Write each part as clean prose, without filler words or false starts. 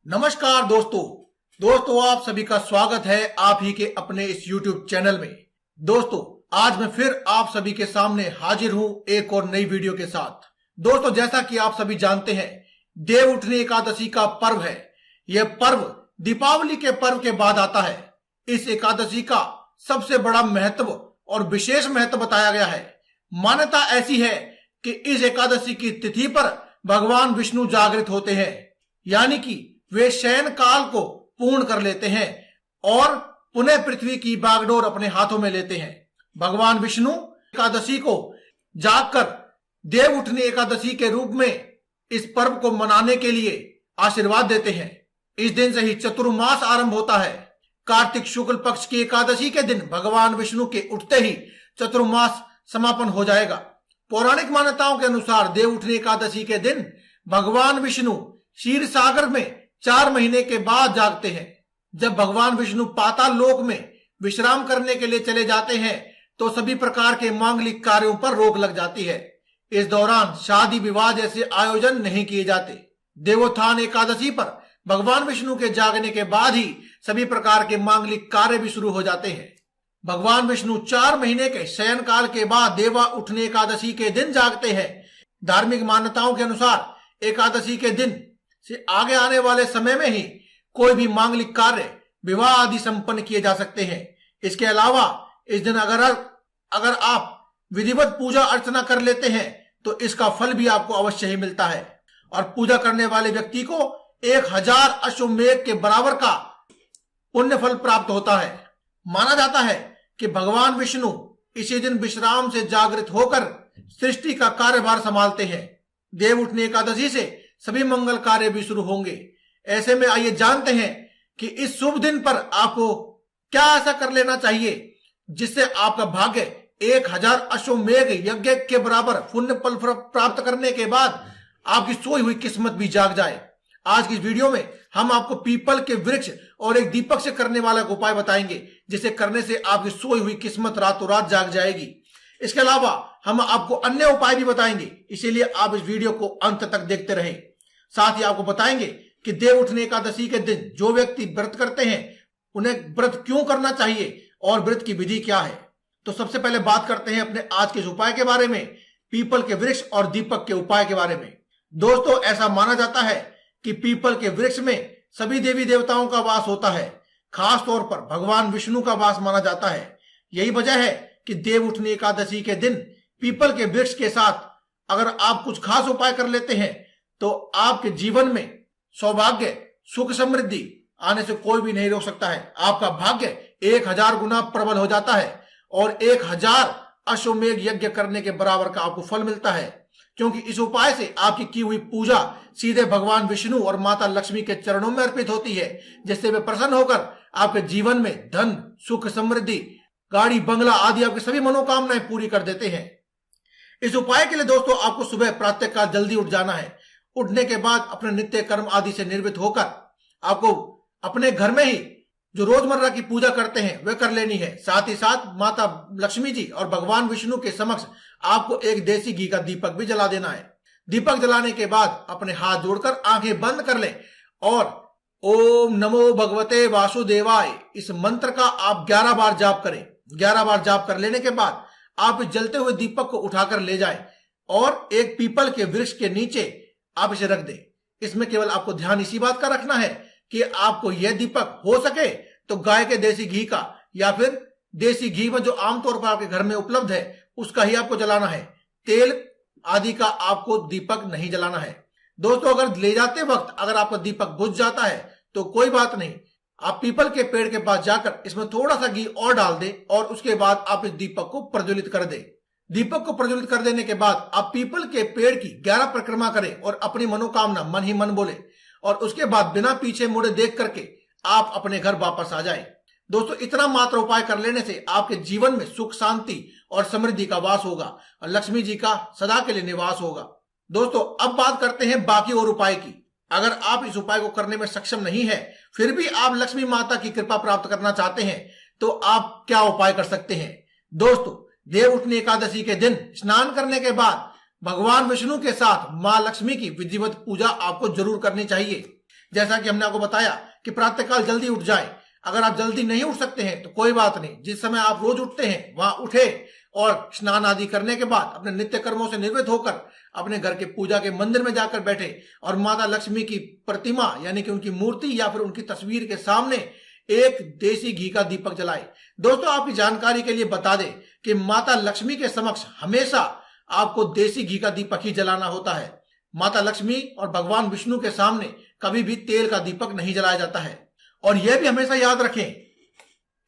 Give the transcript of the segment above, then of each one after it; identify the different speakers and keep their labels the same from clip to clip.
Speaker 1: नमस्कार दोस्तों आप सभी का स्वागत है आप ही के अपने इस YouTube चैनल में। दोस्तों आज मैं फिर आप सभी के सामने हाजिर हूं एक और नई वीडियो के साथ। दोस्तों जैसा कि आप सभी जानते हैं, देव उठनी एकादशी का पर्व है। यह पर्व दीपावली के पर्व के बाद आता है। इस एकादशी का सबसे बड़ा महत्व और विशेष महत्व बताया गया है। मान्यता ऐसी है कि इस एकादशी की तिथि पर भगवान विष्णु जागृत होते हैं, यानी कि वे शयन काल को पूर्ण कर लेते हैं और पुनः पृथ्वी की बागडोर अपने हाथों में लेते हैं। भगवान विष्णु एकादशी को जागकर देव उठनी एकादशी के रूप में इस पर्व को मनाने के लिए आशीर्वाद देते हैं। इस दिन से ही चतुर्मास आरंभ होता है। कार्तिक शुक्ल पक्ष की एकादशी के दिन भगवान विष्णु के उठते ही चतुर्मास समापन हो जाएगा। पौराणिक मान्यताओं के अनुसार देव उठनी एकादशी के दिन भगवान विष्णु क्षीर सागर में 4 महीने के बाद जागते हैं। जब भगवान विष्णु पाताल लोक में विश्राम करने के लिए चले जाते हैं तो सभी प्रकार के मांगलिक कार्यों पर रोक लग जाती है। इस दौरान शादी विवाह जैसे आयोजन नहीं किए जाते। देवोत्थान एकादशी पर भगवान विष्णु के जागने के बाद ही सभी प्रकार के मांगलिक कार्य भी शुरू हो जाते हैं। भगवान विष्णु 4 महीने के शयन काल के बाद देवा उठनी एकादशी के दिन जागते हैं। धार्मिक मान्यताओं के अनुसार एकादशी के दिन से आगे आने वाले समय में ही कोई भी मांगलिक कार्य विवाह आदि संपन्न किए जा सकते हैं। इसके अलावा इस दिन अगर आप विधिवत पूजा अर्चना कर लेते हैं तो इसका फल भी आपको अवश्य ही मिलता है और पूजा करने वाले व्यक्ति को 1000 अश्वमेध के बराबर का पुण्य फल प्राप्त होता है। माना जाता है कि भगवान विष्णु इसी दिन विश्राम से जागृत होकर सृष्टि का कार्यभार संभालते हैं। देव उठनी एकादशी से सभी मंगल कार्य भी शुरू होंगे। ऐसे में आइए जानते हैं कि इस शुभ दिन पर आपको क्या ऐसा कर लेना चाहिए जिससे आपका भाग्य 1000 अश्वमेध यज्ञ के बराबर पुण्य फल प्राप्त करने के बाद आपकी सोई हुई किस्मत भी जाग जाए। आज की इस वीडियो में हम आपको पीपल के वृक्ष और एक दीपक से करने वाला उपाय बताएंगे, जिसे करने से आपकी सोई हुई किस्मत रातों रात जाग जाएगी। इसके अलावा हम आपको अन्य उपाय भी बताएंगे, इसीलिए आप इस वीडियो को अंत तक देखते रहें। साथ ही आपको बताएंगे कि देव उठनी एकादशी के दिन जो व्यक्ति व्रत करते हैं उन्हें व्रत क्यों करना चाहिए और व्रत की विधि क्या है। तो सबसे पहले बात करते हैं अपने आज के इस उपाय के बारे में, पीपल के वृक्ष और दीपक के उपाय के बारे में। दोस्तों ऐसा माना जाता है कि पीपल के वृक्ष में सभी देवी देवताओं का वास होता है। खास तौर पर भगवान विष्णु का वास माना जाता है। यही वजह है कि देव उठनी एकादशी के दिन पीपल के वृक्ष के साथ अगर आप कुछ खास उपाय कर लेते हैं तो आपके जीवन में सौभाग्य सुख समृद्धि आने से कोई भी नहीं रोक सकता है। आपका भाग्य 1000 गुना प्रबल हो जाता है और 1000 अश्वमेध यज्ञ करने के बराबर का आपको फल मिलता है, क्योंकि इस उपाय से आपकी की हुई पूजा सीधे भगवान विष्णु और माता लक्ष्मी के चरणों में अर्पित होती है, जिससे वे प्रसन्न होकर आपके जीवन में धन सुख समृद्धि गाड़ी बंगला आदि आपकी सभी मनोकामनाएं पूरी कर देते हैं। इस उपाय के लिए दोस्तों आपको सुबह प्रातःकाल जल्दी उठ जाना है। उठने के बाद अपने नित्य कर्म आदि से निर्वृत्त होकर आपको अपने घर में ही जो रोजमर्रा की पूजा करते हैं वह कर लेनी है। साथ ही साथ माता लक्ष्मी जी और भगवान विष्णु के समक्ष आपको एक देसी घी का दीपक भी जला देना है। दीपक जलाने के बाद अपने हाथ जोड़कर आंखें बंद कर लें और ओम नमो भगवते वासुदेवाय इस मंत्र का आप 11 बार जाप करें। 11 बार जाप कर लेने के बाद आप इस जलते हुए दीपक को उठाकर ले जाएं और एक पीपल के वृक्ष के नीचे आप इसे रख दें। इसमें केवल आपको ध्यान इसी बात का रखना है कि आपको यह दीपक हो सके तो गाय के देसी घी का या फिर देसी घी में जो आमतौर पर आपके घर में उपलब्ध है उसका ही आपको जलाना है। तेल आदि का आपको दीपक नहीं जलाना है। दोस्तों अगर ले जाते वक्त अगर आपका दीपक बुझ जाता है तो कोई बात नहीं, आप पीपल के पेड़ के पास जाकर इसमें थोड़ा सा घी और डाल दें और उसके बाद आप इस दीपक को प्रज्वलित कर दें। दीपक को प्रज्वलित कर देने के बाद आप पीपल के पेड़ की 11 परिक्रमा करें और अपनी मनोकामना मन ही मन बोले और उसके बाद बिना पीछे मुड़े देख करके आप अपने घर वापस आ जाएं। दोस्तों इतना मात्र उपाय कर लेने से आपके जीवन में सुख शांति और समृद्धि का वास होगा और लक्ष्मी जी का सदा के लिए निवास होगा। दोस्तों अब बात करते हैं बाकी और उपाय की। अगर आप इस उपाय को करने में सक्षम नहीं है फिर भी आप लक्ष्मी माता की कृपा प्राप्त करना चाहते हैं तो आप क्या उपाय कर सकते हैं। दोस्तों देव उठनी एकादशी के दिन स्नान करने के बाद भगवान विष्णु के साथ मां लक्ष्मी की विधिवत पूजा आपको जरूर करनी चाहिए। जैसा कि हमने आपको बताया कि प्रातःकाल जल्दी उठ जाए। अगर आप जल्दी नहीं उठ सकते हैं तो कोई बात नहीं, जिस समय आप रोज उठते हैं वहां उठे और स्नान आदि करने के बाद अपने नित्य कर्मों से निवृत्त होकर अपने घर के पूजा के मंदिर में जाकर बैठे और माता लक्ष्मी की प्रतिमा यानी कि उनकी मूर्ति या फिर उनकी तस्वीर के सामने एक देसी घी का दीपक जलाए। दोस्तों, आपकी जानकारी के लिए बता दें कि माता लक्ष्मी के समक्ष हमेशा आपको देसी घी का दीपक ही जलाना होता है। माता लक्ष्मी और भगवान विष्णु के सामने कभी भी तेल का दीपक नहीं जलाया जाता है। और यह भी हमेशा याद रखें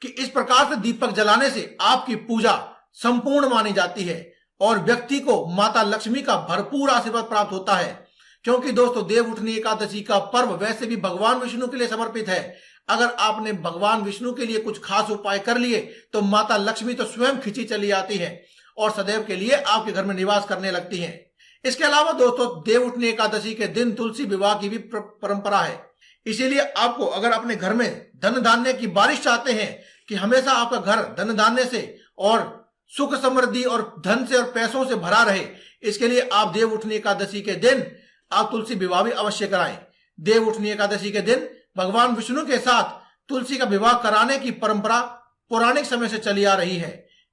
Speaker 1: कि इस प्रकार से दीपक जलाने से आपकी पूजा संपूर्ण मानी जाती है और व्यक्ति को माता लक्ष्मी का भरपूर आशीर्वाद प्राप्त होता है। क्योंकि दोस्तों, देव उठनी एकादशी का पर्व वैसे भी भगवान विष्णु के लिए समर्पित है। अगर आपने भगवान विष्णु के लिए कुछ खास उपाय कर लिए तो माता लक्ष्मी तो स्वयं खिंची चली आती है और सदैव के लिए आपके घर में निवास करने लगती हैं। इसके अलावा दोस्तों, देव उठनी एकादशी के दिन तुलसी विवाह की भी परंपरा है। इसीलिए आपको अगर अपने घर में धन धान्य की बारिश चाहते हैं कि हमेशा आपका घर धन धान्य से और सुख समृद्धि और धन से और पैसों से भरा रहे, इसके लिए आप देव उठनी एकादशी के दिन आप तुलसी विवाह भी अवश्य कराएं। देव उठनी एकादशी के दिन भगवान विष्णु के साथ तुलसी का विवाह कराने की परंपरा पौराणिक समय से चली आ रही है।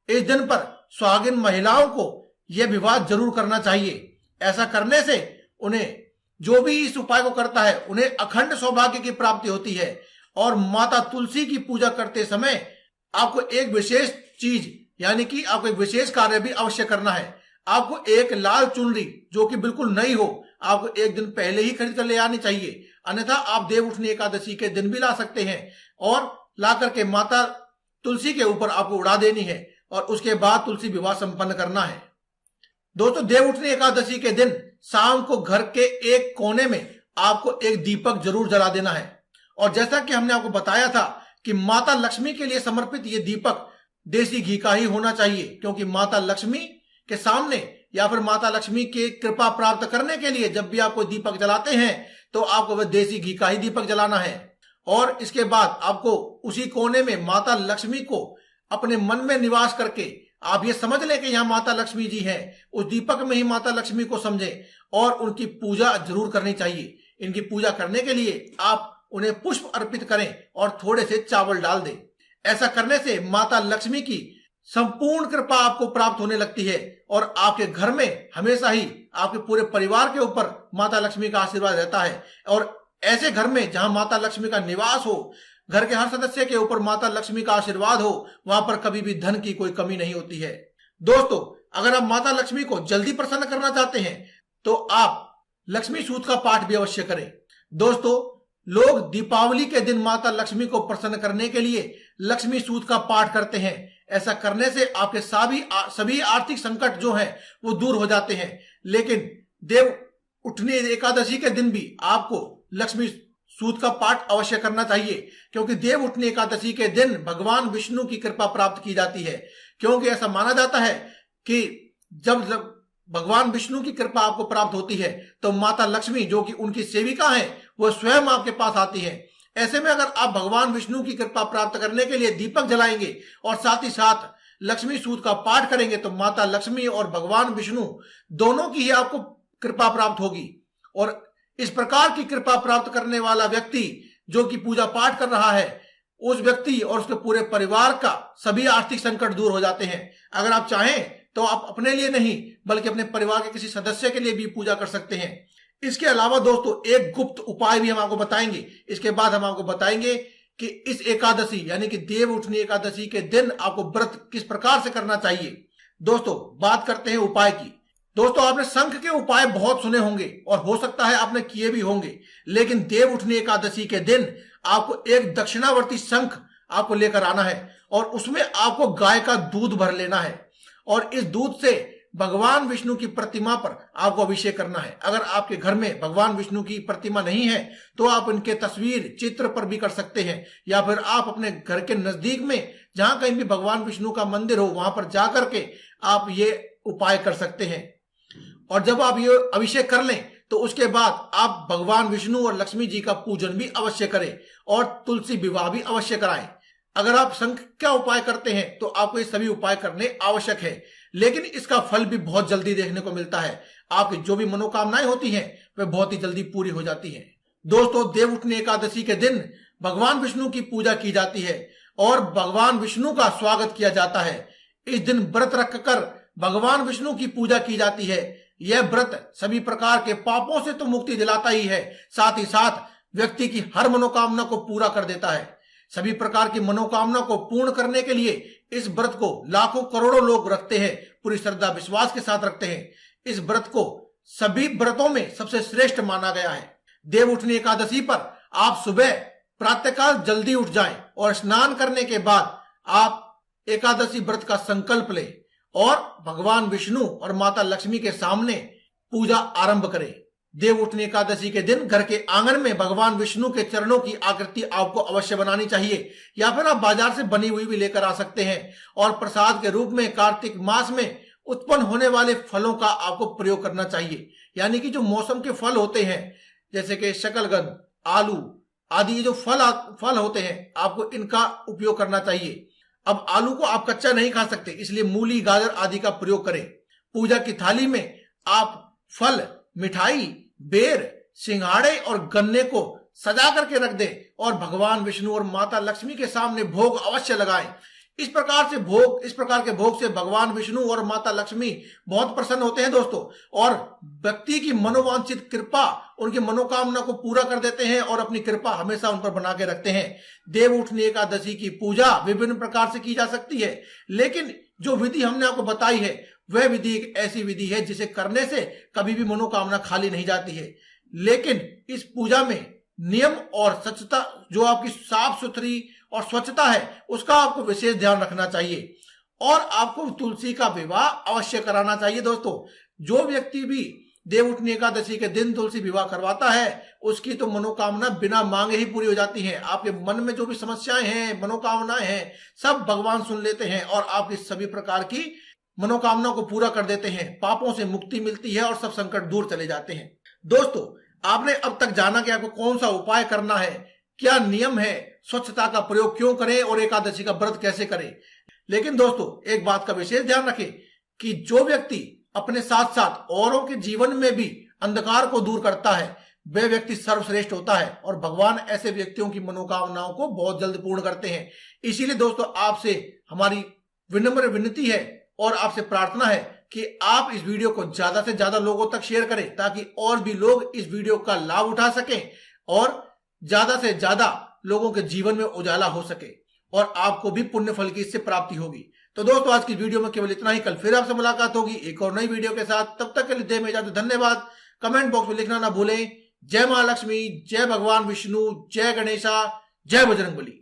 Speaker 1: इस दिन पर सुहागिन महिलाओं को यह विवाह जरूर करना चाहिए। ऐसा करने से उन्हें, जो भी इस उपाय को करता है, उन्हें अखंड सौभाग्य की प्राप्ति होती है। और माता तुलसी की पूजा करते समय आपको एक विशेष चीज यानी कि आपको एक विशेष कार्य भी अवश्य करना है। आपको एक लाल चुनरी जो कि बिल्कुल नई हो, आपको एक दिन पहले ही खरीद कर ले आनी चाहिए। अन्यथा आप देव उठनी एकादशी के दिन भी ला सकते हैं और ला करके माता तुलसी के ऊपर आपको उड़ा देनी है और उसके बाद तुलसी विवाह संपन्न करना है। दोस्तों, देव उठनी एकादशी के दिन शाम को घर के एक कोने में आपको एक दीपक जरूर जला देना है। और जैसा कि हमने आपको बताया था कि माता लक्ष्मी के लिए समर्पित ये दीपक देसी घी का ही होना चाहिए, क्योंकि माता लक्ष्मी के सामने या फिर माता लक्ष्मी की कृपा प्राप्त करने के लिए जब भी आप कोई दीपक जलाते हैं तो आपको वह देसी घी का ही दीपक जलाना है। और इसके बाद आपको उसी कोने में माता लक्ष्मी को अपने मन में निवास करके आप ये समझ लें कि यहाँ माता लक्ष्मी जी हैं, उस दीपक में ही माता लक्ष्मी को समझें और उनकी पूजा जरूर करनी चाहिए। इनकी पूजा करने के लिए आप उन्हें पुष्प अर्पित करें और थोड़े से चावल डाल दें। ऐसा करने से माता लक्ष्मी की संपूर्ण कृपा आपको प्राप्त होने लगती है और आपके घर में हमेशा ही आपके पूरे परिवार के ऊपर माता लक्ष्मी का आशीर्वाद रहता है। और ऐसे घर में जहां माता लक्ष्मी का निवास हो, घर के हर सदस्य के ऊपर माता लक्ष्मी का आशीर्वाद हो, वहां पर कभी भी धन की कोई कमी नहीं होती है। दोस्तों, अगर आप माता लक्ष्मी को जल्दी प्रसन्न करना चाहते हैं तो आप लक्ष्मी सूक्त का पाठ भी अवश्य करें। दोस्तों, लोग दीपावली के दिन माता लक्ष्मी को प्रसन्न करने के लिए लक्ष्मी सूक्त का पाठ करते हैं। ऐसा करने से आपके सभी आर्थिक संकट जो हैं वो दूर हो जाते हैं। लेकिन देव उठनी एकादशी के दिन भी आपको लक्ष्मी सूक्त का पाठ अवश्य करना चाहिए, क्योंकि देव उठनी एकादशी के दिन भगवान विष्णु की कृपा प्राप्त की जाती है। क्योंकि ऐसा माना जाता है कि जब भगवान विष्णु की कृपा आपको प्राप्त होती है तो माता लक्ष्मी जो कि उनकी सेविका है वो स्वयं आपके पास आती है। ऐसे में अगर आप भगवान विष्णु की कृपा प्राप्त करने के लिए दीपक जलाएंगे और साथ ही साथ लक्ष्मी सूक्त का पाठ करेंगे तो माता लक्ष्मी और भगवान विष्णु दोनों की ही आपको कृपा प्राप्त होगी। और इस प्रकार की कृपा प्राप्त करने वाला व्यक्ति जो कि पूजा पाठ कर रहा है, उस व्यक्ति और उसके पूरे परिवार का सभी आर्थिक संकट दूर हो जाते हैं। अगर आप चाहें तो आप अपने लिए नहीं बल्कि अपने परिवार के किसी सदस्य के लिए भी पूजा कर सकते हैं। इसके अलावा दोस्तों, एक गुप्त उपाय भी हम आपको बताएंगे। इसके बाद हम आपको बताएंगे कि इस एकादशी यानी कि देव उठनी एकादशी के दिन आपको व्रत किस प्रकार से करना चाहिए। दोस्तों, बात करते हैं उपाय की। दोस्तों, आपने शंख के उपाय बहुत सुने होंगे और हो सकता है आपने किए भी होंगे, लेकिन देव उठनी एकादशी के दिन आपको एक दक्षिणावर्ती शंख आपको लेकर आना है और उसमें आपको गाय का दूध भर लेना है और इस दूध से भगवान विष्णु की प्रतिमा पर आपको अभिषेक करना है। अगर आपके घर में भगवान विष्णु की प्रतिमा नहीं है तो आप इनके तस्वीर चित्र पर भी कर सकते हैं, या फिर आप अपने घर के नजदीक में जहां कहीं भी भगवान विष्णु का मंदिर हो वहां पर जाकर के आप ये उपाय कर सकते हैं। और जब आप ये अभिषेक कर लें तो उसके बाद आप भगवान विष्णु और लक्ष्मी जी का पूजन भी अवश्य करें और तुलसी विवाह भी अवश्य कराएं। अगर आप शंख का उपाय करते हैं तो आपको ये सभी उपाय करने आवश्यक है, लेकिन इसका फल भी बहुत जल्दी देखने को मिलता है। आपकी जो भी मनोकामनाएं होती हैं वह बहुत ही जल्दी पूरी हो जाती हैं। दोस्तों, देवउठनी एकादशी के दिन भगवान विष्णु की पूजा की जाती है और भगवान विष्णु का स्वागत किया जाता है। इस दिन व्रत रखकर भगवान विष्णु की पूजा की जाती है। यह व्रत सभी प्रकार के पापों से तो मुक्ति दिलाता ही है, साथ ही साथ व्यक्ति की हर मनोकामना को पूरा कर देता है। सभी प्रकार की मनोकामना को पूर्ण करने के लिए इस व्रत को लाखों करोड़ों लोग रखते हैं, पूरी श्रद्धा विश्वास के साथ रखते हैं। इस व्रत को सभी व्रतों में सबसे श्रेष्ठ माना गया है। देवउठनी एकादशी पर आप सुबह प्रातःकाल जल्दी उठ जाएं और स्नान करने के बाद आप एकादशी व्रत का संकल्प लें और भगवान विष्णु और माता लक्ष्मी के सामने पूजा आरंभ करें। देवउठनी एकादशी के दिन घर के आंगन में भगवान विष्णु के चरणों की आकृति आपको अवश्य बनानी चाहिए, या फिर आप बाजार से बनी हुई भी लेकर आ सकते हैं। और प्रसाद के रूप में कार्तिक मास में उत्पन्न होने वाले फलों का आपको प्रयोग करना चाहिए, यानी कि जो मौसम के फल होते हैं जैसे कि शकलगंध, आलू आदि, ये जो फल होते हैं आपको इनका उपयोग करना चाहिए। अब आलू को आप कच्चा नहीं खा सकते, इसलिए मूली, गाजर आदि का प्रयोग करें। पूजा की थाली में आप फल, मिठाई, बेर, सिंघाड़े और गन्ने को सजा करके रख दें और भगवान विष्णु और माता लक्ष्मी के सामने भोग अवश्य लगाएं। इस प्रकार के भोग से भगवान विष्णु और माता लक्ष्मी बहुत प्रसन्न होते हैं दोस्तों, और व्यक्ति की मनोवांछित कृपा, उनकी मनोकामना को पूरा कर देते हैं और अपनी कृपा हमेशा उन पर बना के रखते हैं। देवउठनी एकादशी की पूजा विभिन्न प्रकार से की जा सकती है, लेकिन जो विधि हमने आपको बताई है वह विधि एक ऐसी विधि है जिसे करने से कभी भी मनोकामना खाली नहीं जाती है। लेकिन इस पूजा में नियम और स्वच्छता, जो आपकी साफ सुथरी और स्वच्छता है, उसका आपको विशेष ध्यान रखना चाहिए और आपको तुलसी का विवाह अवश्य कराना चाहिए। दोस्तों, जो व्यक्ति भी देवउठनी एकादशी के दिन तुलसी विवाह करवाता है उसकी तो मनोकामना बिना मांगे ही पूरी हो जाती है। आपके मन में जो भी समस्याएं हैं, मनोकामनाएं हैं, सब भगवान सुन लेते हैं और आपकी सभी प्रकार की मनोकामना को पूरा कर देते हैं। पापों से मुक्ति मिलती है और सब संकट दूर चले जाते हैं। दोस्तों, आपने अब तक जाना कि आपको कौन सा उपाय करना है, क्या नियम है, स्वच्छता का प्रयोग क्यों करें और एकादशी का व्रत कैसे करें। लेकिन दोस्तों, एक बात का विशेष ध्यान रखें कि जो व्यक्ति अपने साथ साथ औरों के जीवन में भी अंधकार को दूर करता है वह व्यक्ति सर्वश्रेष्ठ होता है और भगवान ऐसे व्यक्तियों की मनोकामनाओं को बहुत जल्द पूर्ण करते हैं। इसीलिए दोस्तों, आपसे हमारी विनम्र विनती है और आपसे प्रार्थना है कि आप इस वीडियो को ज्यादा से ज्यादा लोगों तक शेयर करें ताकि और भी लोग इस वीडियो का लाभ उठा सकें और ज्यादा से ज्यादा लोगों के जीवन में उजाला हो सके और आपको भी पुण्य फल की इससे प्राप्ति होगी। तो दोस्तों, आज की वीडियो में केवल इतना ही। कल फिर आपसे मुलाकात होगी एक और नई वीडियो के साथ। तब तक के लिए दें इजाजत। धन्यवाद। कमेंट बॉक्स में लिखना ना भूलें। जय महालक्ष्मी, जय भगवान विष्णु, जय गणेशा, जय बजरंगबली।